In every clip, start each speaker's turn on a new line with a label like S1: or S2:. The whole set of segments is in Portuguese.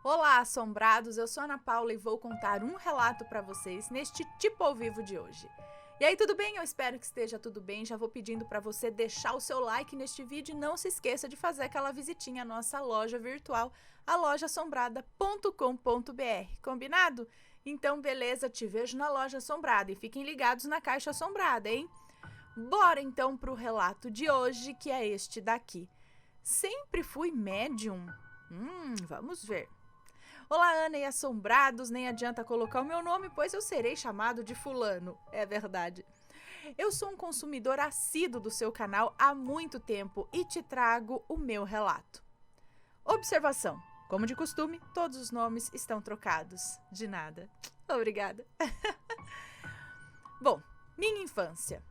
S1: Olá, assombrados! Eu sou Ana Paula e vou contar um relato para vocês neste Tipo ao Vivo de hoje. E aí, tudo bem? Eu espero que esteja tudo bem. Já vou pedindo para você deixar o seu like neste vídeo e não se esqueça de fazer aquela visitinha à nossa loja virtual, a lojaassombrada.com.br. Combinado? Então, beleza, te vejo na loja assombrada e fiquem ligados na caixa assombrada, hein? Bora então pro relato de hoje, que é este daqui. Sempre fui médium? Vamos ver. Olá, Ana e assombrados, nem adianta colocar o meu nome, pois eu serei chamado de fulano. É verdade. Eu sou um consumidor assíduo do seu canal há muito tempo e te trago o meu relato. Observação. Como de costume, todos os nomes estão trocados. De nada. Obrigada. Bom, minha infância.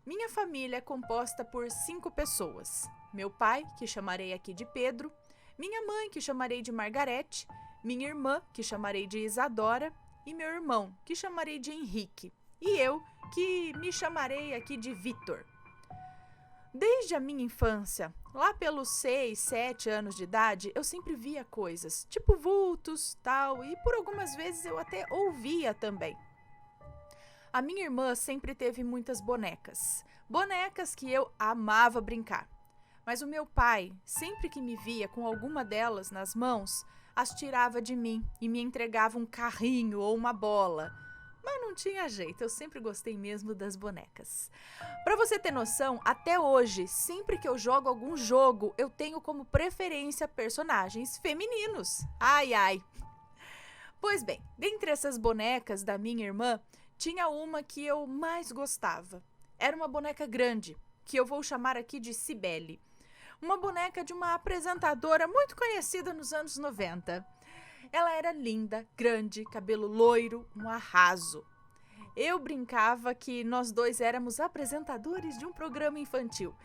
S1: Minha família é composta por 5 pessoas. Meu pai, que chamarei aqui de Pedro, minha mãe, que chamarei de Margarete, minha irmã, que chamarei de Isadora, e meu irmão, que chamarei de Henrique, e eu, que me chamarei aqui de Vitor. Desde a minha infância, lá pelos 6, 7 anos de idade, eu sempre via coisas, tipo vultos, tal, e por algumas vezes eu até ouvia também. A minha irmã sempre teve muitas bonecas, bonecas que eu amava brincar. Mas o meu pai, sempre que me via com alguma delas nas mãos, as tirava de mim e me entregava um carrinho ou uma bola. Mas não tinha jeito, eu sempre gostei mesmo das bonecas. Pra você ter noção, até hoje, sempre que eu jogo algum jogo, eu tenho como preferência personagens femininos. Ai, ai. Pois bem, dentre essas bonecas da minha irmã, tinha uma que eu mais gostava. Era uma boneca grande, que eu vou chamar aqui de Cibele. Uma boneca de uma apresentadora muito conhecida nos anos 90. Ela era linda, grande, cabelo loiro, um arraso. Eu brincava que nós dois éramos apresentadores de um programa infantil,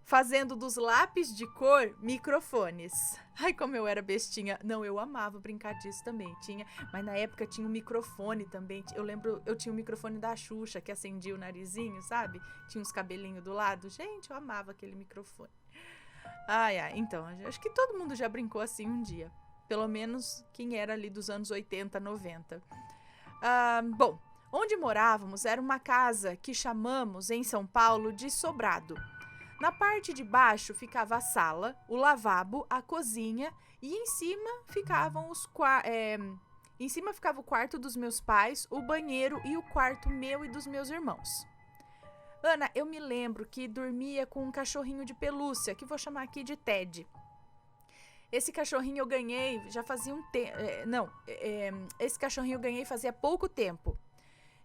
S1: fazendo dos lápis de cor microfones. Ai, como eu era bestinha. Não, eu amava brincar disso também. Mas na época tinha um microfone também. Eu lembro, eu tinha um microfone da Xuxa que acendia o narizinho, sabe? Tinha uns cabelinhos do lado. Gente, eu amava aquele microfone. Ai, então, acho que todo mundo já brincou assim um dia. Pelo menos quem era ali dos anos 80, 90. Bom, onde morávamos era uma casa que chamamos em São Paulo de sobrado. Na parte de baixo ficava a sala, o lavabo, a cozinha e em cima ficava o quarto dos meus pais, o banheiro e o quarto meu e dos meus irmãos. Ana, eu me lembro que dormia com um cachorrinho de pelúcia, que vou chamar aqui de Ted. Esse cachorrinho eu ganhei já fazia um tempo. Esse cachorrinho eu ganhei fazia pouco tempo.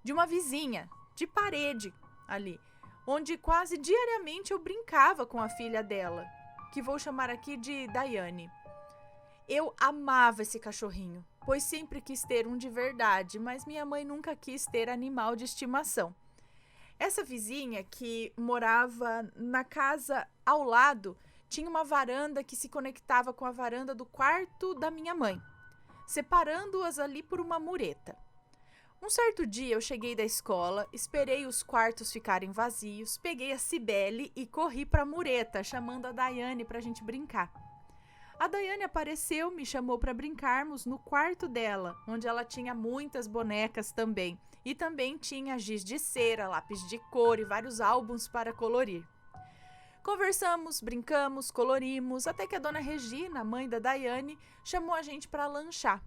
S1: De uma vizinha, de parede ali, onde quase diariamente eu brincava com a filha dela, que vou chamar aqui de Daiane. Eu amava esse cachorrinho, pois sempre quis ter um de verdade, mas minha mãe nunca quis ter animal de estimação. Essa vizinha que morava na casa ao lado tinha uma varanda que se conectava com a varanda do quarto da minha mãe, separando-as ali por uma mureta. Um certo dia eu cheguei da escola, esperei os quartos ficarem vazios, peguei a Cibele e corri para a mureta, chamando a Daiane para a gente brincar. A Daiane apareceu, me chamou para brincarmos no quarto dela, onde ela tinha muitas bonecas também. E também tinha giz de cera, lápis de cor e vários álbuns para colorir. Conversamos, brincamos, colorimos, até que a dona Regina, mãe da Daiane, chamou a gente para lanchar.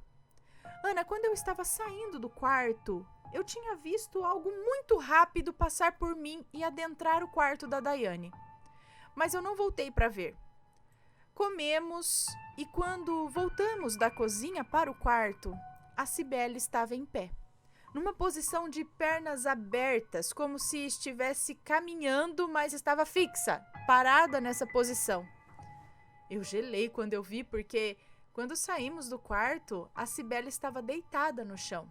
S1: Ana, quando eu estava saindo do quarto, eu tinha visto algo muito rápido passar por mim e adentrar o quarto da Daiane. Mas eu não voltei para ver. Comemos e quando voltamos da cozinha para o quarto, a Cibele estava em pé, numa posição de pernas abertas, como se estivesse caminhando, mas estava fixa, parada nessa posição. Eu gelei quando eu vi, porque quando saímos do quarto, a Cibele estava deitada no chão,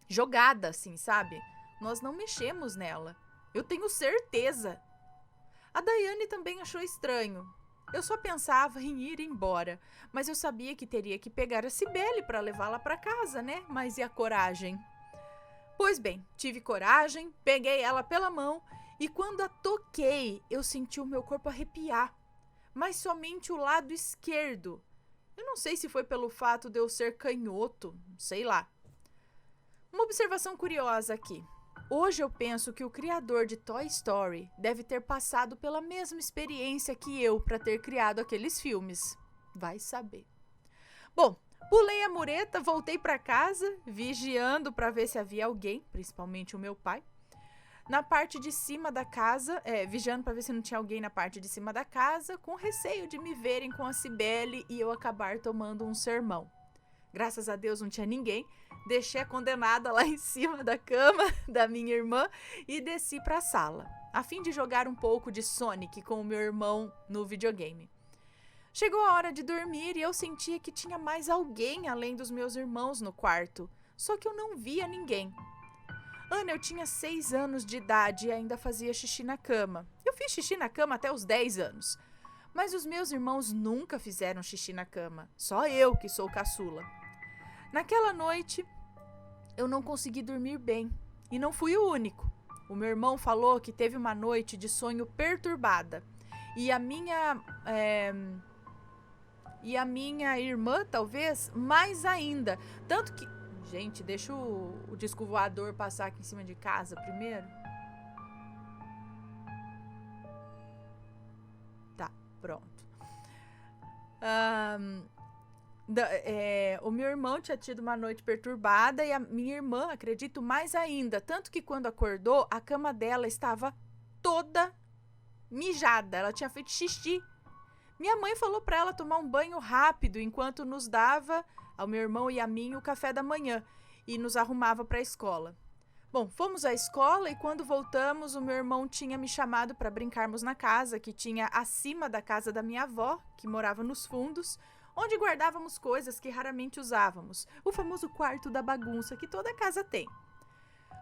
S1: jogada assim, sabe? Nós não mexemos nela. Eu tenho certeza. A Daiane também achou estranho. Eu só pensava em ir embora, mas eu sabia que teria que pegar a Cibele para levá-la para casa, né? Mas e a coragem? Pois bem, tive coragem, peguei ela pela mão e quando a toquei, eu senti o meu corpo arrepiar. mas somente o lado esquerdo. Eu não sei se foi pelo fato de eu ser canhoto, sei lá. Uma observação curiosa aqui. Hoje eu penso que o criador de Toy Story deve ter passado pela mesma experiência que eu para ter criado aqueles filmes. Vai saber. Bom, pulei a mureta, voltei para casa, vigiando para ver se havia alguém, principalmente o meu pai. Na parte de cima da casa, vigiando para ver se não tinha alguém na parte de cima da casa, com receio de me verem com a Cibele e eu acabar tomando um sermão. Graças a Deus não tinha ninguém. Deixei a condenada lá em cima da cama da minha irmã e desci para a sala, a fim de jogar um pouco de Sonic com o meu irmão no videogame. Chegou a hora de dormir e eu sentia que tinha mais alguém além dos meus irmãos no quarto, só que eu não via ninguém. Ana, eu tinha 6 anos de idade e ainda fazia xixi na cama. Eu fiz xixi na cama até os 10 anos. Mas os meus irmãos nunca fizeram xixi na cama. Só eu que sou caçula. Naquela noite, eu não consegui dormir bem. E não fui o único. O meu irmão falou que teve uma noite de sonho perturbada. E a minha irmã, talvez, mais ainda. Tanto que... Gente, deixa o disco voador passar aqui em cima de casa primeiro. Tá, pronto. O meu irmão tinha tido uma noite perturbada e a minha irmã, acredito, mais ainda. Tanto que quando acordou, a cama dela estava toda mijada. Ela tinha feito xixi. Minha mãe falou para ela tomar um banho rápido enquanto nos dava, ao meu irmão e a mim, o café da manhã e nos arrumava para a escola. Bom, fomos à escola e quando voltamos, o meu irmão tinha me chamado para brincarmos na casa, que tinha acima da casa da minha avó, que morava nos fundos, onde guardávamos coisas que raramente usávamos, o famoso quarto da bagunça que toda casa tem.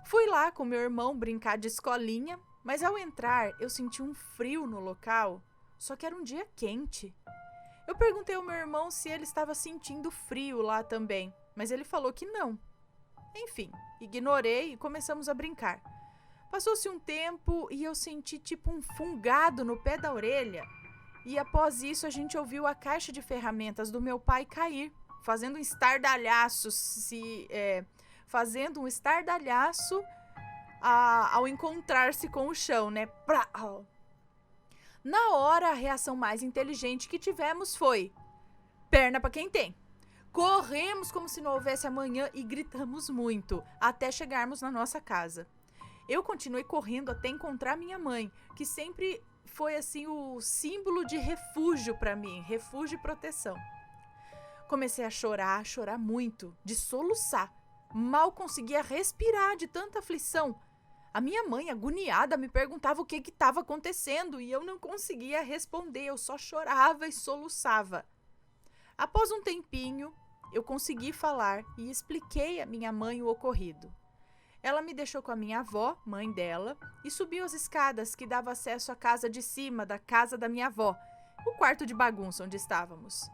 S1: Fui lá com meu irmão brincar de escolinha, mas ao entrar eu senti um frio no local, só que era um dia quente. Eu perguntei ao meu irmão se ele estava sentindo frio lá também, mas ele falou que não. Enfim, ignorei e começamos a brincar. Passou-se um tempo e eu senti tipo um fungado no pé da orelha. E após isso a gente ouviu a caixa de ferramentas do meu pai cair, fazendo um estardalhaço, ao encontrar-se com o chão, né? Na hora, a reação mais inteligente que tivemos foi: perna pra quem tem. Corremos como se não houvesse amanhã e gritamos muito, até chegarmos na nossa casa. Eu continuei correndo até encontrar minha mãe, que sempre foi assim o símbolo de refúgio para mim, refúgio e proteção. Comecei a chorar muito, de soluçar. Mal conseguia respirar de tanta aflição. A minha mãe, agoniada, me perguntava o que estava acontecendo e eu não conseguia responder, eu só chorava e soluçava. Após um tempinho, eu consegui falar e expliquei à minha mãe o ocorrido. Ela me deixou com a minha avó, mãe dela, e subiu as escadas que davam acesso à casa de cima da casa da minha avó, o quarto de bagunça onde estávamos.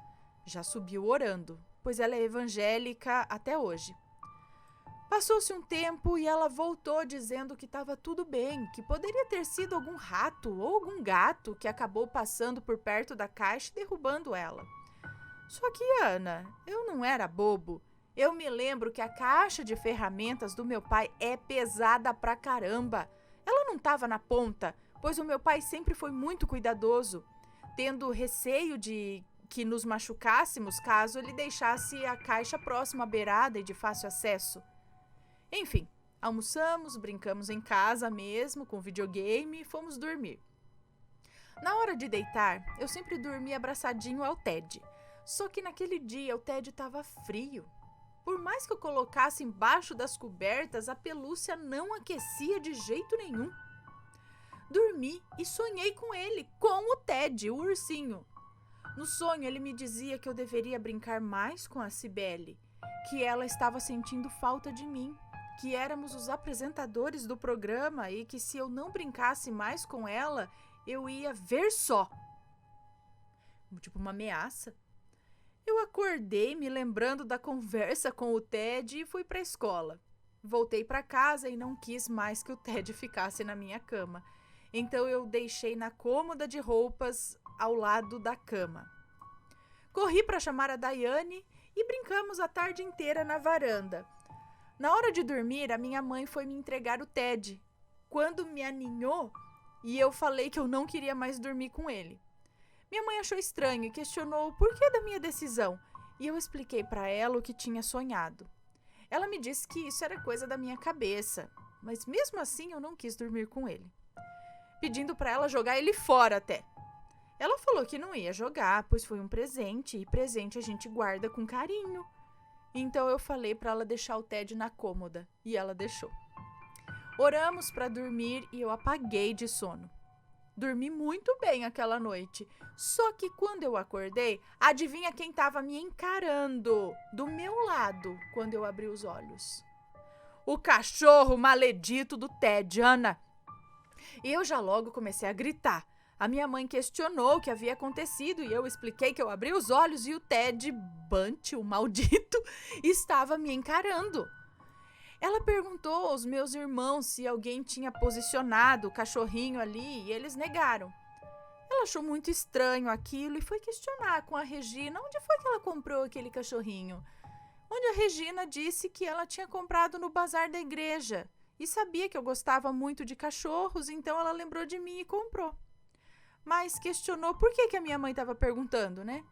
S1: Já subiu orando, pois ela é evangélica até hoje. Passou-se um tempo e ela voltou dizendo que estava tudo bem, que poderia ter sido algum rato ou algum gato que acabou passando por perto da caixa e derrubando ela. Só que, Ana, eu não era bobo. Eu me lembro que a caixa de ferramentas do meu pai é pesada pra caramba. Ela não estava na ponta, pois o meu pai sempre foi muito cuidadoso, tendo receio de que nos machucássemos caso ele deixasse a caixa próxima à beirada e de fácil acesso. Enfim, almoçamos, brincamos em casa mesmo, com videogame e fomos dormir. Na hora de deitar, eu sempre dormia abraçadinho ao Ted. Só que naquele dia o Ted estava frio. Por mais que eu colocasse embaixo das cobertas, a pelúcia não aquecia de jeito nenhum. Dormi e sonhei com ele, com o Ted, o ursinho. No sonho, ele me dizia que eu deveria brincar mais com a Cibele, que ela estava sentindo falta de mim, que éramos os apresentadores do programa e que se eu não brincasse mais com ela, eu ia ver só. Tipo uma ameaça. Eu acordei me lembrando da conversa com o Ted e fui para a escola. Voltei para casa e não quis mais que o Ted ficasse na minha cama. Então eu deixei na cômoda de roupas ao lado da cama. Corri para chamar a Daiane e brincamos a tarde inteira na varanda. Na hora de dormir, a minha mãe foi me entregar o Ted, quando me aninhou e eu falei que eu não queria mais dormir com ele. Minha mãe achou estranho e questionou o porquê da minha decisão, e eu expliquei para ela o que tinha sonhado. Ela me disse que isso era coisa da minha cabeça, mas mesmo assim eu não quis dormir com ele, pedindo para ela jogar ele fora até. Ela falou que não ia jogar, pois foi um presente, e presente a gente guarda com carinho. Então eu falei para ela deixar o Ted na cômoda, e ela deixou. Oramos para dormir e eu apaguei de sono. Dormi muito bem aquela noite, só que quando eu acordei, adivinha quem estava me encarando do meu lado quando eu abri os olhos? O cachorro maledito do Ted, Ana. E eu já logo comecei a gritar. A minha mãe questionou o que havia acontecido e eu expliquei que eu abri os olhos e o Ted Bunty, o maldito, estava me encarando. Ela perguntou aos meus irmãos se alguém tinha posicionado o cachorrinho ali e eles negaram. Ela achou muito estranho aquilo e foi questionar com a Regina onde foi que ela comprou aquele cachorrinho. Onde a Regina disse que ela tinha comprado no bazar da igreja e sabia que eu gostava muito de cachorros, então ela lembrou de mim e comprou. Mas questionou por que a minha mãe estava perguntando, né?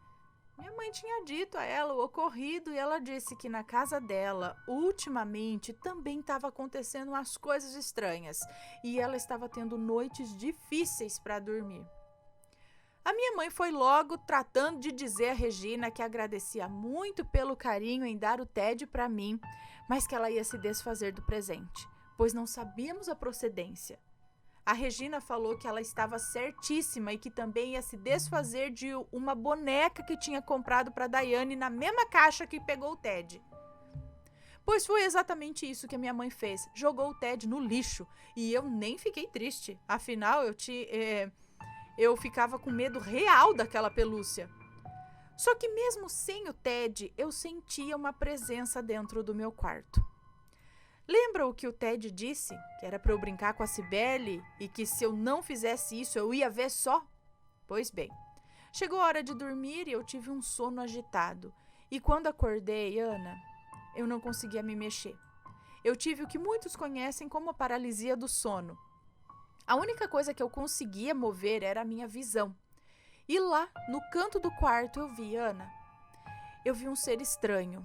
S1: Minha mãe tinha dito a ela o ocorrido e ela disse que na casa dela, ultimamente, também estava acontecendo umas coisas estranhas e ela estava tendo noites difíceis para dormir. A minha mãe foi logo tratando de dizer a Regina que agradecia muito pelo carinho em dar o Ted para mim, mas que ela ia se desfazer do presente, pois não sabíamos a procedência. A Regina falou que ela estava certíssima e que também ia se desfazer de uma boneca que tinha comprado para Daiane na mesma caixa que pegou o Ted. Pois foi exatamente isso que a minha mãe fez. Jogou o Ted no lixo e eu nem fiquei triste. Afinal, eu ficava com medo real daquela pelúcia. Só que mesmo sem o Ted, eu sentia uma presença dentro do meu quarto. Lembra o que o Ted disse? Que era para eu brincar com a Cibele e que se eu não fizesse isso eu ia ver só? Pois bem, chegou a hora de dormir e eu tive um sono agitado. E quando acordei, Ana, eu não conseguia me mexer. Eu tive o que muitos conhecem como a paralisia do sono. A única coisa que eu conseguia mover era a minha visão. E lá, no canto do quarto, eu vi, Ana, eu vi um ser estranho.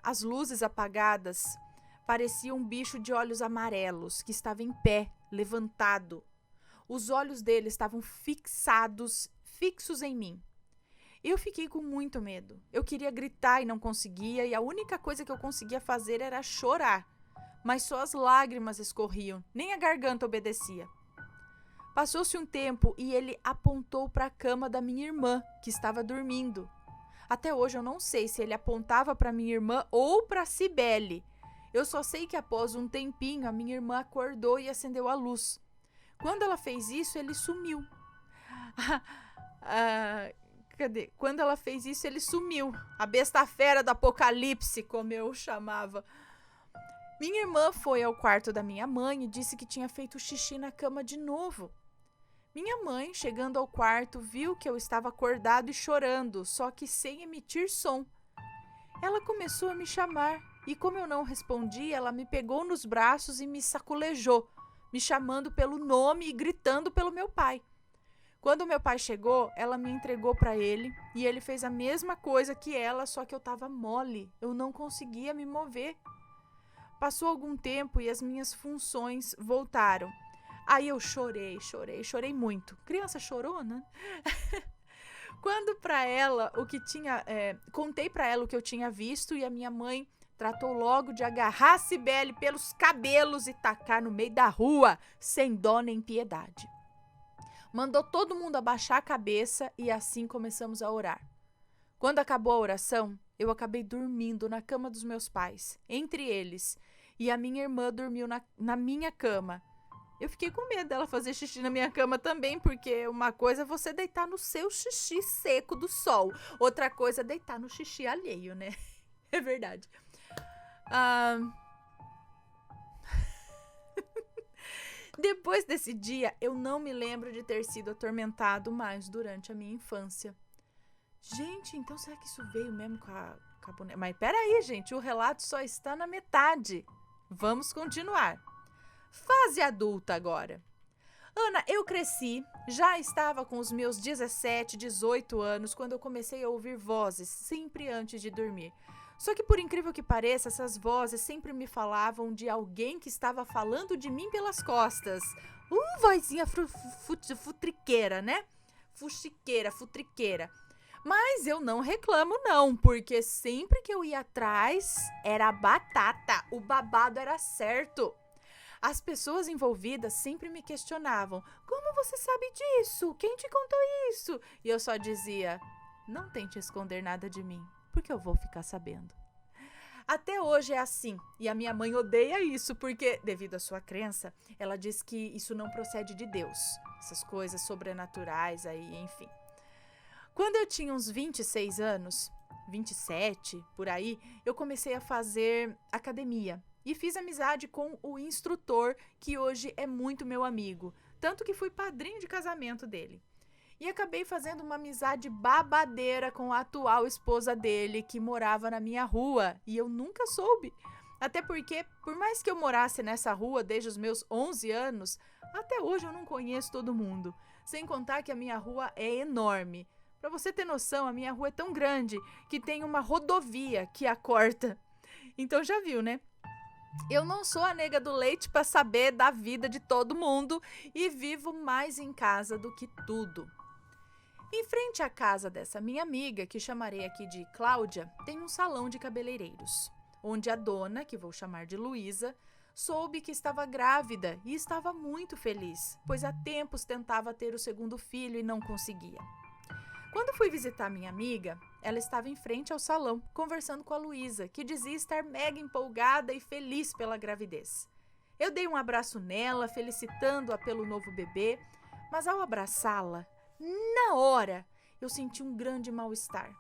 S1: As luzes apagadas. Parecia um bicho de olhos amarelos que estava em pé, levantado. Os olhos dele estavam fixos em mim. Eu fiquei com muito medo. Eu queria gritar e não conseguia, e a única coisa que eu conseguia fazer era chorar. Mas só as lágrimas escorriam, nem a garganta obedecia. Passou-se um tempo e ele apontou para a cama da minha irmã, que estava dormindo. Até hoje eu não sei se ele apontava para minha irmã ou para Cibele. Eu só sei que após um tempinho a minha irmã acordou e acendeu a luz. Quando ela fez isso, ele sumiu. Quando ela fez isso, ele sumiu. A besta fera do apocalipse, como eu chamava. Minha irmã foi ao quarto da minha mãe e disse que tinha feito xixi na cama de novo. Minha mãe, chegando ao quarto, viu que eu estava acordado e chorando, só que sem emitir som. Ela começou a me chamar. E como eu não respondi, ela me pegou nos braços e me saculejou, me chamando pelo nome e gritando pelo meu pai. Quando meu pai chegou, ela me entregou para ele e ele fez a mesma coisa que ela, só que eu estava mole, eu não conseguia me mover. Passou algum tempo e as minhas funções voltaram. Aí eu chorei muito. Criança chorona? Quando para ela contei para ela o que eu tinha visto e a minha mãe tratou logo de agarrar a Cibele pelos cabelos e tacar no meio da rua, sem dó nem piedade. Mandou todo mundo abaixar a cabeça e assim começamos a orar. Quando acabou a oração, eu acabei dormindo na cama dos meus pais, entre eles, e a minha irmã dormiu na minha cama. Eu fiquei com medo dela fazer xixi na minha cama também, porque uma coisa é você deitar no seu xixi seco do sol, outra coisa é deitar no xixi alheio, né? É verdade. Depois desse dia, eu não me lembro de ter sido atormentado mais durante a minha infância. Gente, então será que isso veio mesmo com a boneca? Mas peraí, gente, o relato só está na metade. Vamos continuar. Fase adulta agora. Ana, eu cresci, já estava com os meus 17, 18 anos quando eu comecei a ouvir vozes, sempre antes de dormir. Só que, por incrível que pareça, essas vozes sempre me falavam de alguém que estava falando de mim pelas costas. Vozinha futriqueira, né? Fuxiqueira, futriqueira. Mas eu não reclamo não, porque sempre que eu ia atrás, era batata, o babado era certo. As pessoas envolvidas sempre me questionavam, como você sabe disso? Quem te contou isso? E eu só dizia, não tente esconder nada de mim, porque eu vou ficar sabendo. Até hoje é assim, e a minha mãe odeia isso, porque, devido à sua crença, ela diz que isso não procede de Deus, essas coisas sobrenaturais aí, enfim. Quando eu tinha uns 26 anos, 27, por aí, eu comecei a fazer academia e fiz amizade com o instrutor, que hoje é muito meu amigo, tanto que fui padrinho de casamento dele. E acabei fazendo uma amizade babadeira com a atual esposa dele, que morava na minha rua, e eu nunca soube. Até porque, por mais que eu morasse nessa rua desde os meus 11 anos, até hoje eu não conheço todo mundo. Sem contar que a minha rua é enorme. Pra você ter noção, a minha rua é tão grande que tem uma rodovia que a corta. Então já viu, né? Eu não sou a nega do leite pra saber da vida de todo mundo e vivo mais em casa do que tudo. Em frente à casa dessa minha amiga, que chamarei aqui de Cláudia, tem um salão de cabeleireiros, onde a dona, que vou chamar de Luísa, soube que estava grávida e estava muito feliz, pois há tempos tentava ter o segundo filho e não conseguia. Quando fui visitar minha amiga, ela estava em frente ao salão, conversando com a Luísa, que dizia estar mega empolgada e feliz pela gravidez. Eu dei um abraço nela, felicitando-a pelo novo bebê, mas ao abraçá-la, na hora, eu senti um grande mal-estar.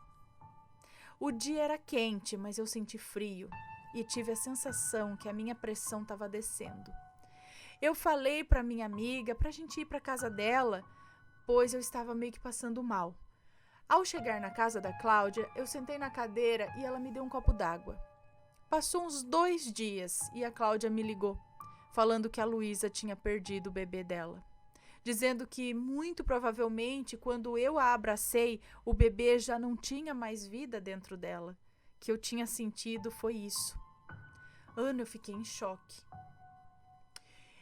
S1: O dia era quente, mas eu senti frio e tive a sensação que a minha pressão estava descendo. Eu falei para minha amiga para a gente ir para a casa dela, pois eu estava meio que passando mal. Ao chegar na casa da Cláudia, eu sentei na cadeira e ela me deu um copo d'água. Passou uns 2 dias e a Cláudia me ligou, falando que a Luísa tinha perdido o bebê dela. Dizendo que, muito provavelmente, quando eu a abracei, o bebê já não tinha mais vida dentro dela. Que eu tinha sentido foi isso. Ana, eu fiquei em choque.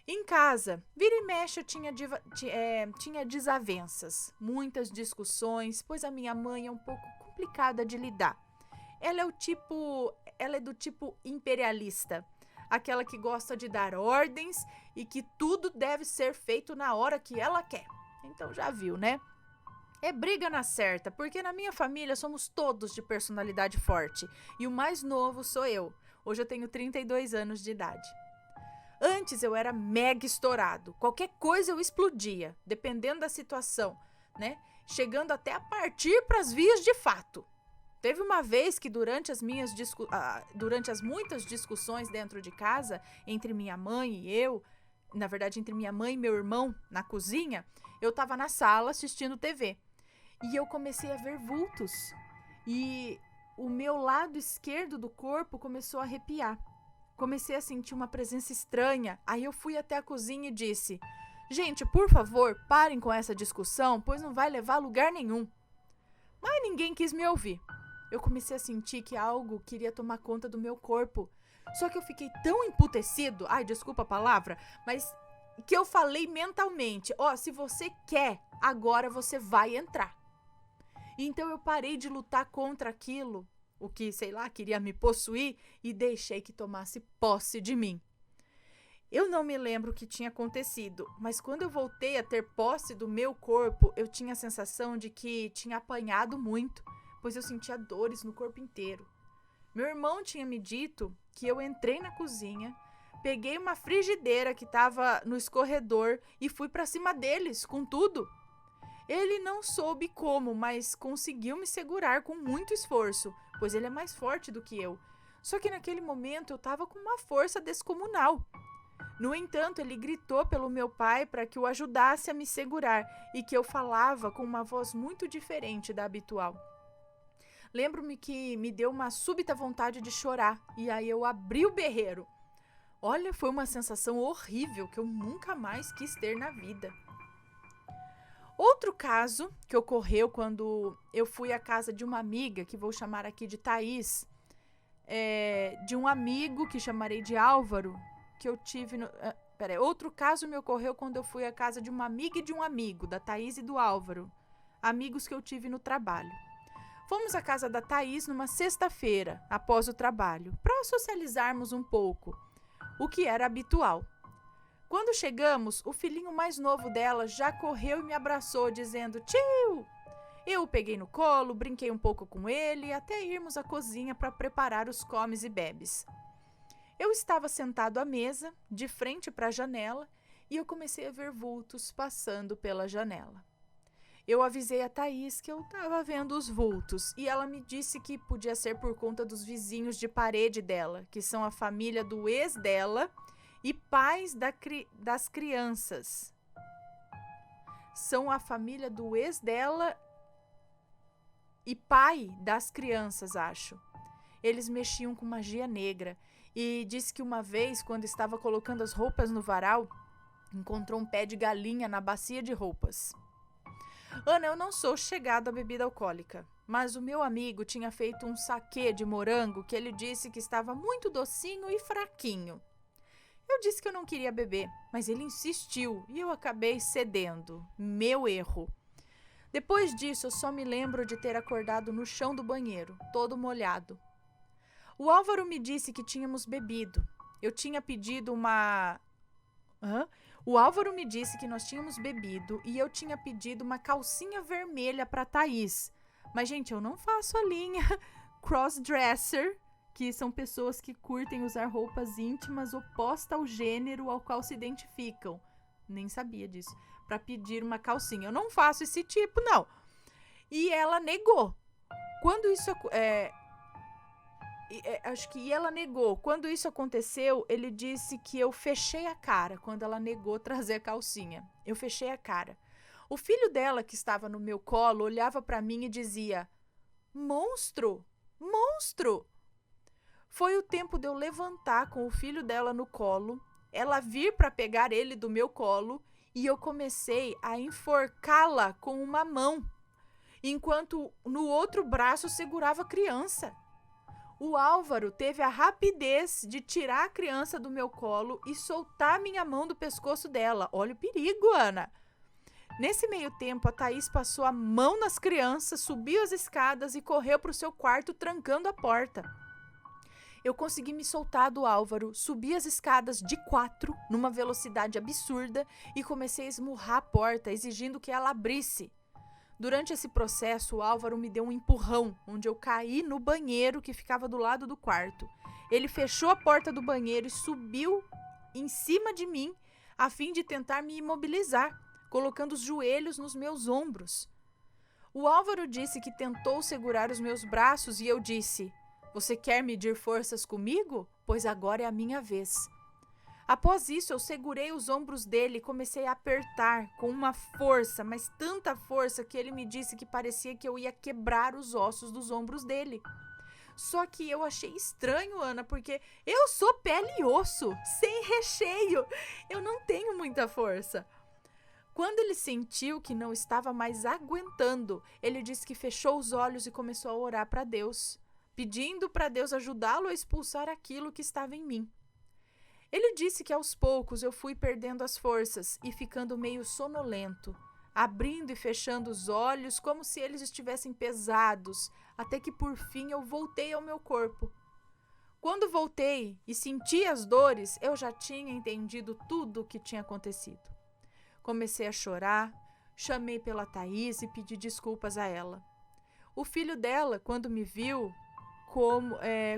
S1: Em casa, vira e mexe eu tinha desavenças, muitas discussões, pois a minha mãe é um pouco complicada de lidar. Ela é do tipo imperialista, aquela que gosta de dar ordens e que tudo deve ser feito na hora que ela quer. Então já viu, né? É briga na certa, porque na minha família somos todos de personalidade forte e o mais novo sou eu. Hoje eu tenho 32 anos de idade. Antes eu era mega estourado. Qualquer coisa eu explodia, dependendo da situação, né? Chegando até a partir para as vias de fato. Teve uma vez que durante as muitas discussões dentro de casa, entre minha mãe e eu, na verdade entre minha mãe e meu irmão na cozinha, eu estava na sala assistindo TV. E eu comecei a ver vultos. E o meu lado esquerdo do corpo começou a arrepiar. Comecei a sentir uma presença estranha. Aí eu fui até a cozinha e disse: gente, por favor, parem com essa discussão, pois não vai levar a lugar nenhum. Mas ninguém quis me ouvir. Eu comecei a sentir que algo queria tomar conta do meu corpo. Só que eu fiquei tão emputecido, ai, desculpa a palavra, mas que eu falei mentalmente: se você quer, agora você vai entrar. Então eu parei de lutar contra aquilo, o que, sei lá, queria me possuir, e deixei que tomasse posse de mim. Eu não me lembro o que tinha acontecido, mas quando eu voltei a ter posse do meu corpo, eu tinha a sensação de que tinha apanhado muito, pois eu sentia dores no corpo inteiro. Meu irmão tinha me dito que eu entrei na cozinha, peguei uma frigideira que estava no escorredor e fui para cima deles com tudo. Ele não soube como, mas conseguiu me segurar com muito esforço, pois ele é mais forte do que eu. Só que naquele momento eu estava com uma força descomunal. No entanto, ele gritou pelo meu pai para que o ajudasse a me segurar e que eu falava com uma voz muito diferente da habitual. Lembro-me que me deu uma súbita vontade de chorar e aí eu abri o berreiro. Olha, foi uma sensação horrível que eu nunca mais quis ter na vida. Outro caso que ocorreu quando eu fui à casa de uma amiga, que vou chamar aqui de Thaís, de um amigo que chamarei de Álvaro, que eu tive no... Outro caso me ocorreu quando eu fui à casa de uma amiga e de um amigo, da Thaís e do Álvaro, amigos que eu tive no trabalho. Fomos à casa da Thaís numa sexta-feira, após o trabalho, para socializarmos um pouco, o que era habitual. Quando chegamos, o filhinho mais novo dela já correu e me abraçou, dizendo: "Tio!" Eu o peguei no colo, brinquei um pouco com ele, até irmos à cozinha para preparar os comes e bebes. Eu estava sentado à mesa, de frente para a janela, e eu comecei a ver vultos passando pela janela. Eu avisei a Thaís que eu estava vendo os vultos, e ela me disse que podia ser por conta dos vizinhos de parede dela, que são a família do ex dela e pais das crianças. São a família do ex dela e pai das crianças, acho. Eles mexiam com magia negra. E disse que uma vez, quando estava colocando as roupas no varal, encontrou um pé de galinha na bacia de roupas. Ana, eu não sou chegada à bebida alcoólica, mas o meu amigo tinha feito um saquê de morango que ele disse que estava muito docinho e fraquinho. Eu disse que eu não queria beber, mas ele insistiu e eu acabei cedendo. Meu erro. Depois disso, eu só me lembro de ter acordado no chão do banheiro, todo molhado. O Álvaro me disse que tínhamos bebido. Eu tinha pedido uma... O Álvaro me disse que nós tínhamos bebido e eu tinha pedido uma calcinha vermelha para Thaís. Mas, gente, eu não faço a linha crossdresser, que são pessoas que curtem usar roupas íntimas oposta ao gênero ao qual se identificam. Nem sabia disso. Para pedir uma calcinha. Eu não faço esse tipo, não. E ela negou. Quando isso... acho que ela negou. Quando isso aconteceu, ele disse que eu fechei a cara quando ela negou trazer a calcinha. Eu fechei a cara. O filho dela, que estava no meu colo, olhava para mim e dizia: "Monstro! Monstro!" Foi o tempo de eu levantar com o filho dela no colo, ela vir para pegar ele do meu colo e eu comecei a enforcá-la com uma mão, enquanto no outro braço segurava a criança. O Álvaro teve a rapidez de tirar a criança do meu colo e soltar minha mão do pescoço dela. Olha o perigo, Ana. Nesse meio tempo, a Thaís passou a mão nas crianças, subiu as escadas e correu para o seu quarto, trancando a porta. Eu consegui me soltar do Álvaro, subi as escadas de 4, numa velocidade absurda, e comecei a esmurrar a porta, exigindo que ela abrisse. Durante esse processo, o Álvaro me deu um empurrão, onde eu caí no banheiro que ficava do lado do quarto. Ele fechou a porta do banheiro e subiu em cima de mim, a fim de tentar me imobilizar, colocando os joelhos nos meus ombros. O Álvaro disse que tentou segurar os meus braços e eu disse: "Você quer medir forças comigo? Pois agora é a minha vez." Após isso, eu segurei os ombros dele e comecei a apertar com uma força, mas tanta força que ele me disse que parecia que eu ia quebrar os ossos dos ombros dele. Só que eu achei estranho, Ana, porque eu sou pele e osso, sem recheio. Eu não tenho muita força. Quando ele sentiu que não estava mais aguentando, ele disse que fechou os olhos e começou a orar para Deus, pedindo para Deus ajudá-lo a expulsar aquilo que estava em mim. Ele disse que aos poucos eu fui perdendo as forças e ficando meio sonolento, abrindo e fechando os olhos como se eles estivessem pesados, até que por fim eu voltei ao meu corpo. Quando voltei e senti as dores, eu já tinha entendido tudo o que tinha acontecido. Comecei a chorar, chamei pela Thaís e pedi desculpas a ela. O filho dela, quando me viu,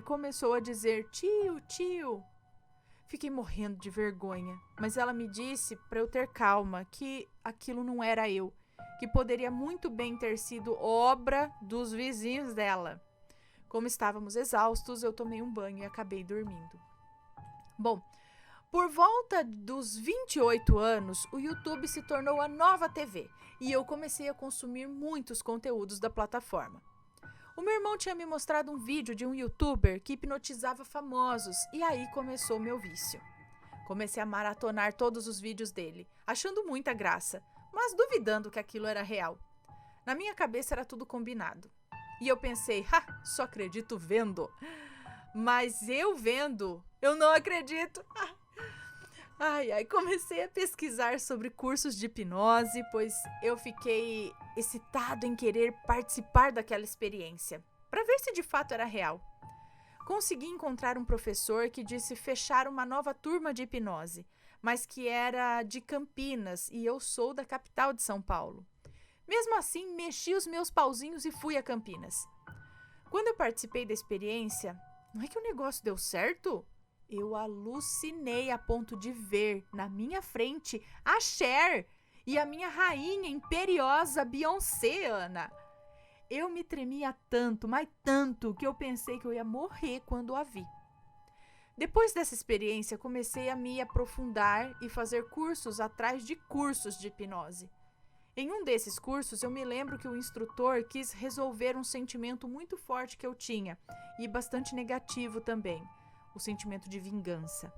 S1: começou a dizer: "Tio, tio." Fiquei morrendo de vergonha, mas ela me disse para eu ter calma, que aquilo não era eu, que poderia muito bem ter sido obra dos vizinhos dela. Como estávamos exaustos, eu tomei um banho e acabei dormindo. Bom, Por volta dos 28 anos, o YouTube se tornou a nova TV e eu comecei a consumir muitos conteúdos da plataforma. O meu irmão tinha me mostrado um vídeo de um youtuber que hipnotizava famosos e aí começou o meu vício. Comecei a maratonar todos os vídeos dele, achando muita graça, mas duvidando que aquilo era real. Na minha cabeça era tudo combinado. E eu pensei, só acredito vendo. Mas eu vendo, eu não acredito. Comecei a pesquisar sobre cursos de hipnose, pois eu fiquei excitado em querer participar daquela experiência, para ver se de fato era real. Consegui encontrar um professor que disse fechar uma nova turma de hipnose, mas que era de Campinas e eu sou da capital de São Paulo. Mesmo assim, mexi os meus pauzinhos e fui a Campinas. Quando eu participei da experiência, não é que o negócio deu certo? Eu alucinei a ponto de ver na minha frente a Cher e a minha rainha imperiosa Beyoncé, Ana. Eu me tremia tanto, mas tanto, que eu pensei que eu ia morrer quando a vi. Depois dessa experiência, comecei a me aprofundar e fazer cursos atrás de cursos de hipnose. Em um desses cursos, eu me lembro que o instrutor quis resolver um sentimento muito forte que eu tinha, e bastante negativo também, o sentimento de vingança.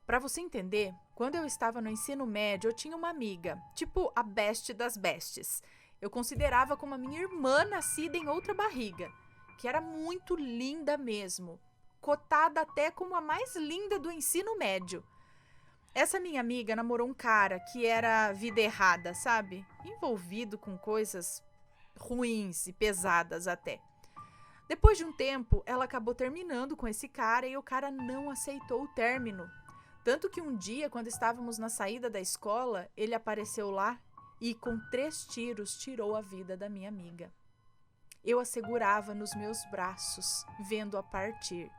S1: Para você entender, quando eu estava no ensino médio, eu tinha uma amiga, tipo a best das bestes. Eu considerava como a minha irmã nascida em outra barriga, que era muito linda mesmo, cotada até como a mais linda do ensino médio. Essa minha amiga namorou um cara que era vida errada, sabe? Envolvido com coisas ruins e pesadas até. Depois de um tempo, ela acabou terminando com esse cara e o cara não aceitou o término. Tanto que um dia, quando estávamos na saída da escola, ele apareceu lá e com 3 tiros tirou a vida da minha amiga. Eu a segurava nos meus braços, vendo-a partir.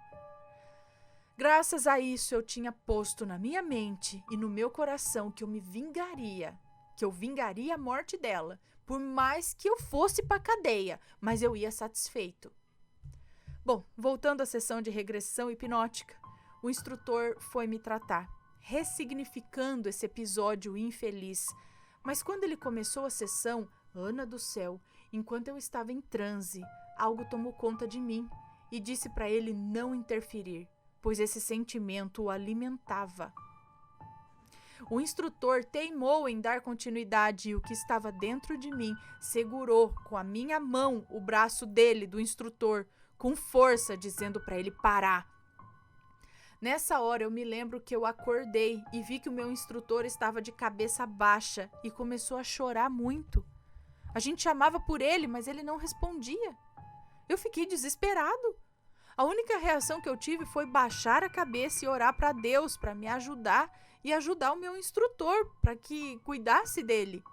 S1: Graças a isso, eu tinha posto na minha mente e no meu coração que eu me vingaria, que eu vingaria a morte dela, por mais que eu fosse para a cadeia, mas eu ia satisfeito. Bom, voltando à sessão de regressão hipnótica, o instrutor foi me tratar, ressignificando esse episódio infeliz. Mas quando ele começou a sessão, Ana do céu, enquanto eu estava em transe, algo tomou conta de mim e disse para ele não interferir, pois esse sentimento o alimentava. O instrutor teimou em dar continuidade e o que estava dentro de mim segurou com a minha mão o braço dele, do instrutor, com força, dizendo para ele parar. Nessa hora eu me lembro que eu acordei e vi que o meu instrutor estava de cabeça baixa e começou a chorar muito. A gente chamava por ele, mas ele não respondia. Eu fiquei desesperado. A única reação que eu tive foi baixar a cabeça e orar para Deus para me ajudar e ajudar o meu instrutor para que cuidasse dele.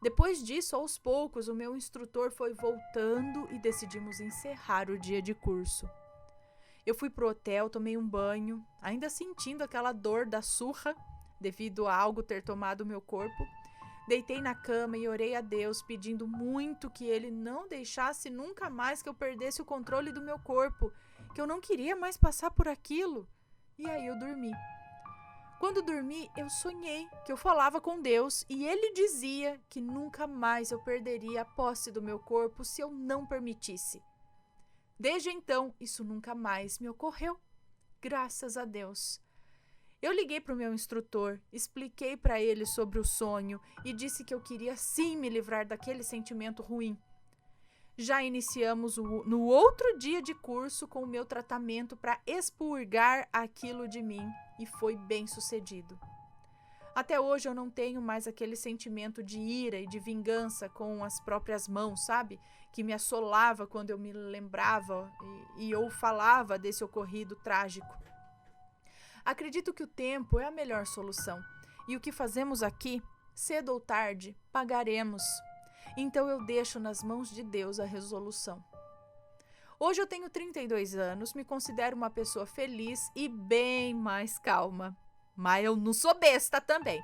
S1: Depois disso, aos poucos, o meu instrutor foi voltando e decidimos encerrar o dia de curso. Eu fui pro hotel, tomei um banho, ainda sentindo aquela dor da surra devido a algo ter tomado meu corpo. Deitei na cama e orei a Deus, pedindo muito que Ele não deixasse nunca mais que eu perdesse o controle do meu corpo, que eu não queria mais passar por aquilo. E aí eu dormi. Quando dormi, eu sonhei que eu falava com Deus e Ele dizia que nunca mais eu perderia a posse do meu corpo se eu não permitisse. Desde então, isso nunca mais me ocorreu. Graças a Deus. Eu liguei para o meu instrutor, expliquei para ele sobre o sonho e disse que eu queria sim me livrar daquele sentimento ruim. Já iniciamos no outro dia de curso com o meu tratamento para expurgar aquilo de mim e foi bem sucedido. Até hoje eu não tenho mais aquele sentimento de ira e de vingança com as próprias mãos, sabe? Que me assolava quando eu me lembrava e eu falava desse ocorrido trágico. Acredito que o tempo é a melhor solução e o que fazemos aqui, cedo ou tarde, pagaremos. Então eu deixo nas mãos de Deus a resolução. Hoje eu tenho 32 anos, me considero uma pessoa feliz e bem mais calma. Mas eu não sou besta também.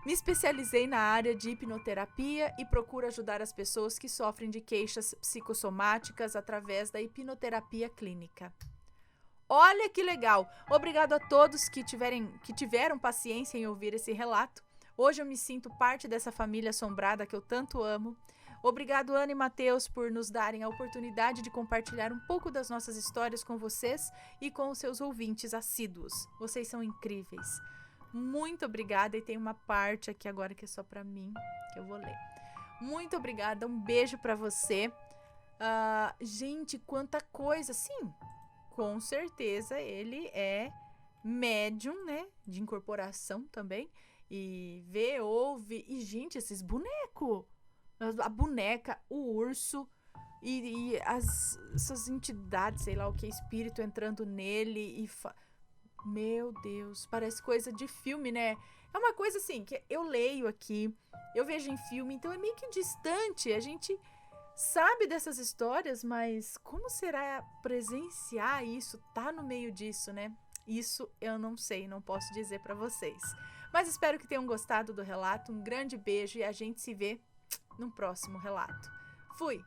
S1: Me especializei na área de hipnoterapia e procuro ajudar as pessoas que sofrem de queixas psicossomáticas através da hipnoterapia clínica. Olha que legal! Obrigado a todos que tiveram paciência em ouvir esse relato. Hoje eu me sinto parte dessa família assombrada que eu tanto amo. Obrigado, Ana e Matheus, por nos darem a oportunidade de compartilhar um pouco das nossas histórias com vocês e com os seus ouvintes assíduos. Vocês são incríveis. Muito obrigada, e tem uma parte aqui agora que é só pra mim, que eu vou ler. Muito obrigada, um beijo pra você. Gente, quanta coisa! Sim, com certeza ele é médium, né? De incorporação também. E vê, ouve. E, gente, esses bonecos. A boneca, o urso e essas entidades, sei lá o que, espírito entrando nele. Meu Deus, parece coisa de filme, né? É uma coisa assim, que eu leio aqui, eu vejo em filme, então é meio que distante. A gente sabe dessas histórias, mas como será presenciar isso, tá no meio disso, né? Isso eu não sei, não posso dizer pra vocês. Mas espero que tenham gostado do relato. Um grande beijo e a gente se vê no próximo relato. Fui!